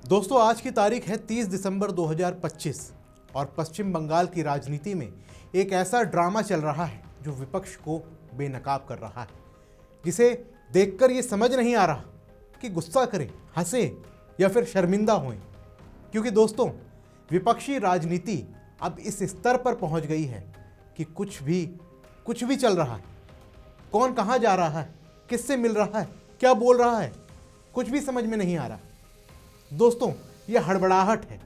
दोस्तों, आज की तारीख है 30 दिसंबर 2025 और पश्चिम बंगाल की राजनीति में एक ऐसा ड्रामा चल रहा है जो विपक्ष को बेनकाब कर रहा है, जिसे देखकर ये समझ नहीं आ रहा कि गुस्सा करें, हंसें या फिर शर्मिंदा होएं। क्योंकि दोस्तों, विपक्षी राजनीति अब इस स्तर पर पहुंच गई है कि कुछ भी चल रहा है। कौन कहां जा रहा है, किससे मिल रहा है, क्या बोल रहा है, कुछ भी समझ में नहीं आ रहा। दोस्तों, यह हड़बड़ाहट है,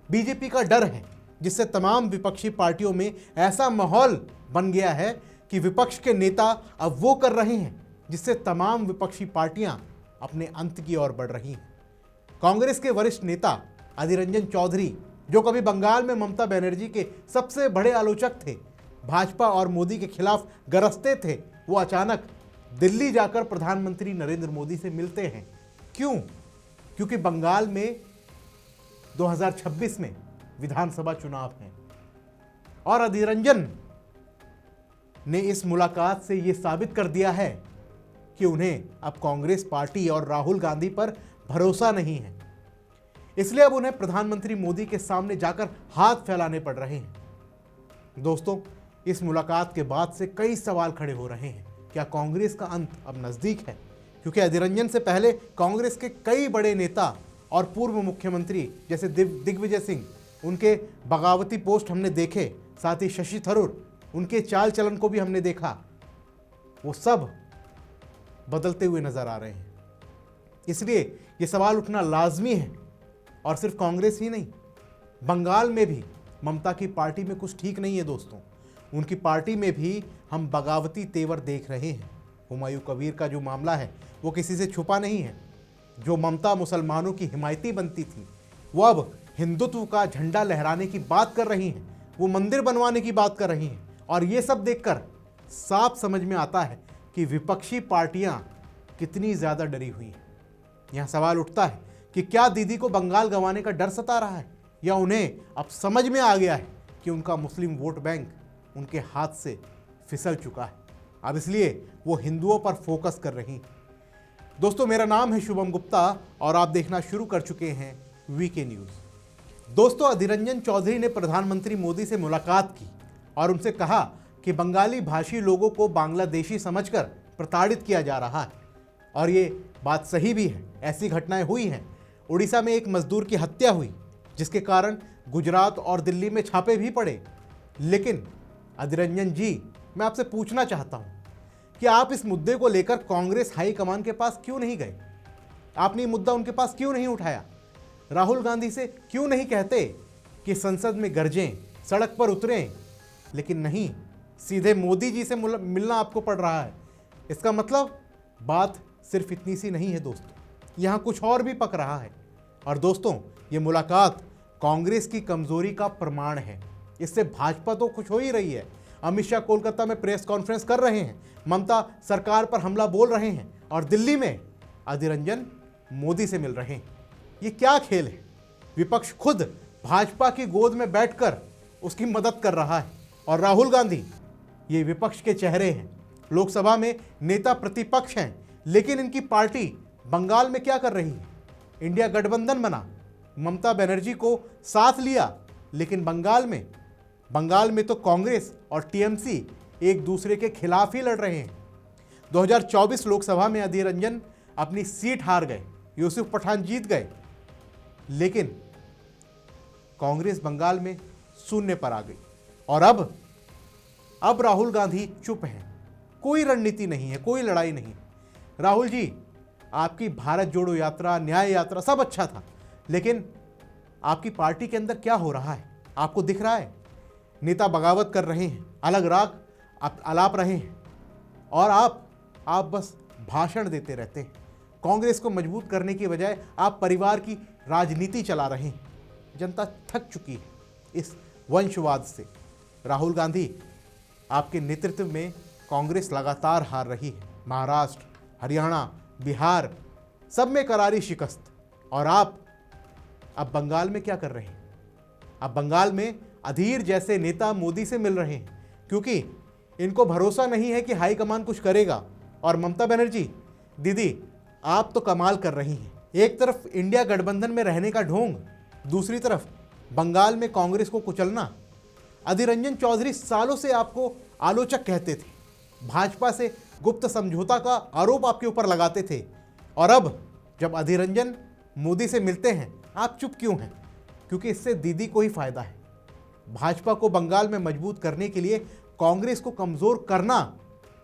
बीजेपी का डर है, जिससे तमाम विपक्षी पार्टियों में ऐसा माहौल बन गया है कि विपक्ष के नेता अब वो कर रहे हैं जिससे तमाम विपक्षी पार्टियां अपने अंत की ओर बढ़ रही हैं। कांग्रेस के वरिष्ठ नेता अधीर रंजन चौधरी, जो कभी बंगाल में ममता बनर्जी के सबसे बड़े आलोचक थे, भाजपा और मोदी के खिलाफ गरजते थे, वो अचानक दिल्ली जाकर प्रधानमंत्री नरेंद्र मोदी से मिलते हैं। क्यों? क्योंकि बंगाल में 2026 में विधानसभा चुनाव हैं और अधीर रंजन ने इस मुलाकात से यह साबित कर दिया है कि उन्हें अब कांग्रेस पार्टी और राहुल गांधी पर भरोसा नहीं है। इसलिए अब उन्हें प्रधानमंत्री मोदी के सामने जाकर हाथ फैलाने पड़ रहे हैं। दोस्तों, इस मुलाकात के बाद से कई सवाल खड़े हो रहे हैं। क्या कांग्रेस का अंत अब नजदीक है? क्योंकि अधीर रंजन से पहले कांग्रेस के कई बड़े नेता और पूर्व मुख्यमंत्री जैसे दिग्विजय सिंह, उनके बगावती पोस्ट हमने देखे, साथ ही शशि थरूर, उनके चाल चलन को भी हमने देखा, वो सब बदलते हुए नजर आ रहे हैं। इसलिए ये सवाल उठना लाजमी है। और सिर्फ कांग्रेस ही नहीं, बंगाल में भी ममता की पार्टी में कुछ ठीक नहीं है। दोस्तों, उनकी पार्टी में भी हम बगावती तेवर देख रहे हैं। हुमायूं कबीर का जो मामला है वो किसी से छुपा नहीं है। जो ममता मुसलमानों की हिमायती बनती थी, वो अब हिंदुत्व का झंडा लहराने की बात कर रही हैं, वो मंदिर बनवाने की बात कर रही हैं। और ये सब देखकर साफ समझ में आता है कि विपक्षी पार्टियां कितनी ज़्यादा डरी हुई हैं। यहाँ सवाल उठता है कि क्या दीदी को बंगाल गंवाने का डर सता रहा है, या उन्हें अब समझ में आ गया है कि उनका मुस्लिम वोट बैंक उनके हाथ से फिसल चुका है। अब इसलिए वो हिंदुओं पर फोकस कर रही हैं। दोस्तों, मेरा नाम है शुभम गुप्ता और आप देखना शुरू कर चुके हैं वीके न्यूज़। दोस्तों, अधीर रंजन चौधरी ने प्रधानमंत्री मोदी से मुलाकात की और उनसे कहा कि बंगाली भाषी लोगों को बांग्लादेशी समझकर प्रताड़ित किया जा रहा है। और ये बात सही भी है, ऐसी घटनाएं हुई हैं। उड़ीसा में एक मजदूर की हत्या हुई, जिसके कारण गुजरात और दिल्ली में छापे भी पड़े। लेकिन अधीर रंजन जी, मैं आपसे पूछना चाहता हूं कि आप इस मुद्दे को लेकर कांग्रेस हाईकमान के पास क्यों नहीं गए? आपने ये मुद्दा उनके पास क्यों नहीं उठाया? राहुल गांधी से क्यों नहीं कहते कि संसद में गरजें, सड़क पर उतरें? लेकिन नहीं, सीधे मोदी जी से मिलना आपको पड़ रहा है। इसका मतलब बात सिर्फ इतनी सी नहीं है दोस्तों, यहाँ कुछ और भी पक रहा है। और दोस्तों, ये मुलाकात कांग्रेस की कमजोरी का प्रमाण है। इससे भाजपा तो खुश हो ही रही है। अमित शाह कोलकाता में प्रेस कॉन्फ्रेंस कर रहे हैं, ममता सरकार पर हमला बोल रहे हैं, और दिल्ली में अधीर रंजन मोदी से मिल रहे हैं। ये क्या खेल है? विपक्ष खुद भाजपा की गोद में बैठकर उसकी मदद कर रहा है। और राहुल गांधी, ये विपक्ष के चेहरे हैं, लोकसभा में नेता प्रतिपक्ष हैं, लेकिन इनकी पार्टी बंगाल में क्या कर रही है? इंडिया गठबंधन बना, ममता बनर्जी को साथ लिया, लेकिन बंगाल में तो कांग्रेस और टीएमसी एक दूसरे के खिलाफ ही लड़ रहे हैं। 2024 लोकसभा में अधीर रंजन अपनी सीट हार गए, यूसुफ पठान जीत गए, लेकिन कांग्रेस बंगाल में शून्य पर आ गई। और अब राहुल गांधी चुप हैं, कोई रणनीति नहीं है, कोई लड़ाई नहीं। राहुल जी, आपकी भारत जोड़ो यात्रा, न्याय यात्रा सब अच्छा था, लेकिन आपकी पार्टी के अंदर क्या हो रहा है आपको दिख रहा है? नेता बगावत कर रहे हैं, अलग राग आलाप रहे हैं, और आप बस भाषण देते रहते हैं। कांग्रेस को मजबूत करने की बजाय आप परिवार की राजनीति चला रहे हैं। जनता थक चुकी है इस वंशवाद से। राहुल गांधी, आपके नेतृत्व में कांग्रेस लगातार हार रही है। महाराष्ट्र, हरियाणा, बिहार, सब में करारी शिकस्त। और आप अब बंगाल में क्या कर रहे हैं? अब बंगाल में अधीर जैसे नेता मोदी से मिल रहे हैं, क्योंकि इनको भरोसा नहीं है कि हाईकमान कुछ करेगा। और ममता बनर्जी, दीदी आप तो कमाल कर रही हैं, एक तरफ इंडिया गठबंधन में रहने का ढोंग, दूसरी तरफ बंगाल में कांग्रेस को कुचलना। अधीर रंजन चौधरी सालों से आपको आलोचक कहते थे, भाजपा से गुप्त समझौता का आरोप आपके ऊपर लगाते थे, और अब जब अधीर रंजन मोदी से मिलते हैं आप चुप क्यों हैं? क्योंकि इससे दीदी को ही फायदा है। भाजपा को बंगाल में मजबूत करने के लिए कांग्रेस को कमजोर करना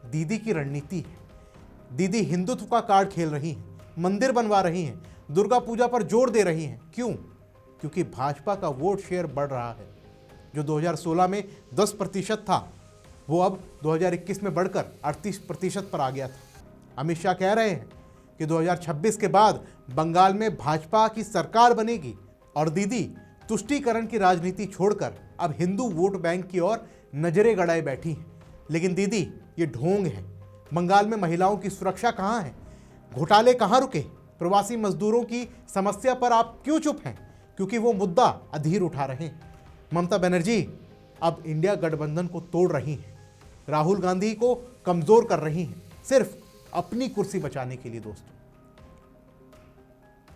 दीदी की रणनीति है। दीदी हिंदुत्व का कार्ड खेल रही हैं, मंदिर बनवा रही हैं, दुर्गा पूजा पर जोर दे रही हैं। क्यों? क्योंकि भाजपा का वोट शेयर बढ़ रहा है। जो 2016 में 10% था वो अब 2021 में बढ़कर 38% पर आ गया था। अमित शाह कह रहे हैं कि 2026 के बाद बंगाल में भाजपा की सरकार बनेगी, और दीदी तुष्टीकरण की राजनीति छोड़कर अब हिंदू वोट बैंक की ओर नजरें गड़ाए बैठी हैं। लेकिन दीदी, ये ढोंग है। बंगाल में महिलाओं की सुरक्षा कहाँ है? घोटाले कहाँ रुके? प्रवासी मजदूरों की समस्या पर आप क्यों चुप हैं? क्योंकि वो मुद्दा अधीर उठा रहे हैं। ममता बनर्जी अब इंडिया गठबंधन को तोड़ रही हैं, राहुल गांधी को कमजोर कर रही हैं, सिर्फ अपनी कुर्सी बचाने के लिए। दोस्तों,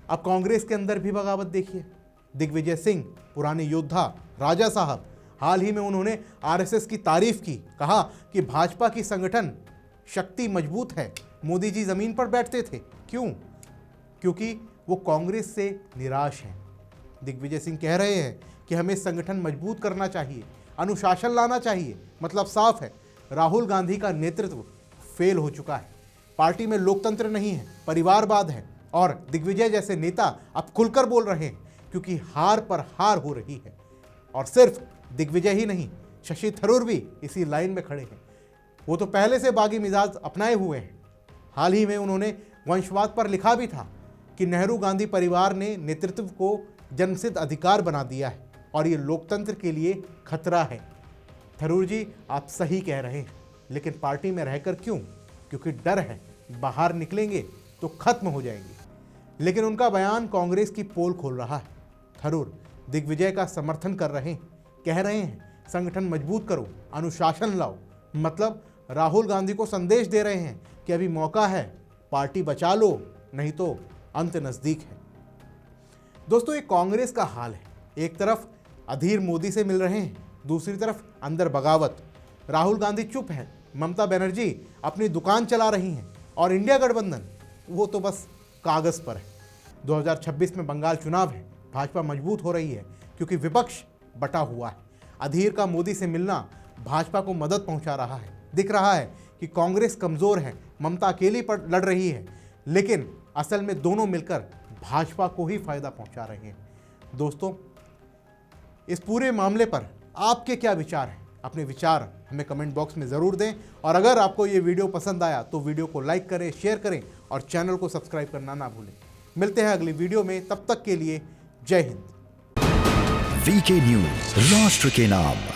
अब कांग्रेस के अंदर भी बगावत देखिए। दिग्विजय सिंह, पुराने योद्धा, राजा साहब, हाल ही में उन्होंने आरएसएस की तारीफ की, कहा कि भाजपा की संगठन शक्ति मजबूत है। मोदी जी जमीन पर बैठते थे। क्यों? क्योंकि वो कांग्रेस से निराश हैं। दिग्विजय सिंह कह रहे हैं कि हमें संगठन मजबूत करना चाहिए, अनुशासन लाना चाहिए। मतलब साफ है, राहुल गांधी का नेतृत्व फेल हो चुका है। पार्टी में लोकतंत्र नहीं है, परिवारवाद है, और दिग्विजय जैसे नेता अब खुलकर बोल रहे हैं, क्योंकि हार पर हार हो रही है। और सिर्फ दिग्विजय ही नहीं, शशि थरूर भी इसी लाइन में खड़े हैं। वो तो पहले से बागी मिजाज अपनाए हुए हैं। हाल ही में उन्होंने वंशवाद पर लिखा भी था कि नेहरू गांधी परिवार ने नेतृत्व को जन्मसिद्ध अधिकार बना दिया है और ये लोकतंत्र के लिए खतरा है। थरूर जी, आप सही कह रहे हैं, लेकिन पार्टी में रहकर क्यों? क्योंकि डर है, बाहर निकलेंगे तो खत्म हो जाएंगे। लेकिन उनका बयान कांग्रेस की पोल खोल रहा है। थरूर दिग्विजय का समर्थन कर रहे हैं, कह रहे हैं संगठन मजबूत करो, अनुशासन लाओ। मतलब राहुल गांधी को संदेश दे रहे हैं कि अभी मौका है, पार्टी बचा लो, नहीं तो अंत नजदीक है। दोस्तों, ये कांग्रेस का हाल है। एक तरफ अधीर मोदी से मिल रहे हैं, दूसरी तरफ अंदर बगावत। राहुल गांधी चुप है, ममता बनर्जी अपनी दुकान चला रही हैं, और इंडिया गठबंधन वो तो बस कागज पर है। 2026 में बंगाल चुनाव है, भाजपा मजबूत हो रही है क्योंकि विपक्ष बटा हुआ है। अधीर का मोदी से मिलना भाजपा को मदद पहुंचा रहा है। दिख रहा है कि कांग्रेस कमजोर है, ममता अकेली पर लड़ रही है, लेकिन असल में दोनों मिलकर भाजपा को ही फायदा पहुंचा रहे हैं। दोस्तों, इस पूरे मामले पर आपके क्या विचार हैं? अपने विचार हमें कमेंट बॉक्स में ज़रूर दें, और अगर आपको ये वीडियो पसंद आया तो वीडियो को लाइक करें, शेयर करें और चैनल को सब्सक्राइब करना ना भूलें। मिलते हैं अगली वीडियो में, तब तक के लिए जय हिंद। वीके न्यूज, राष्ट्र के नाम।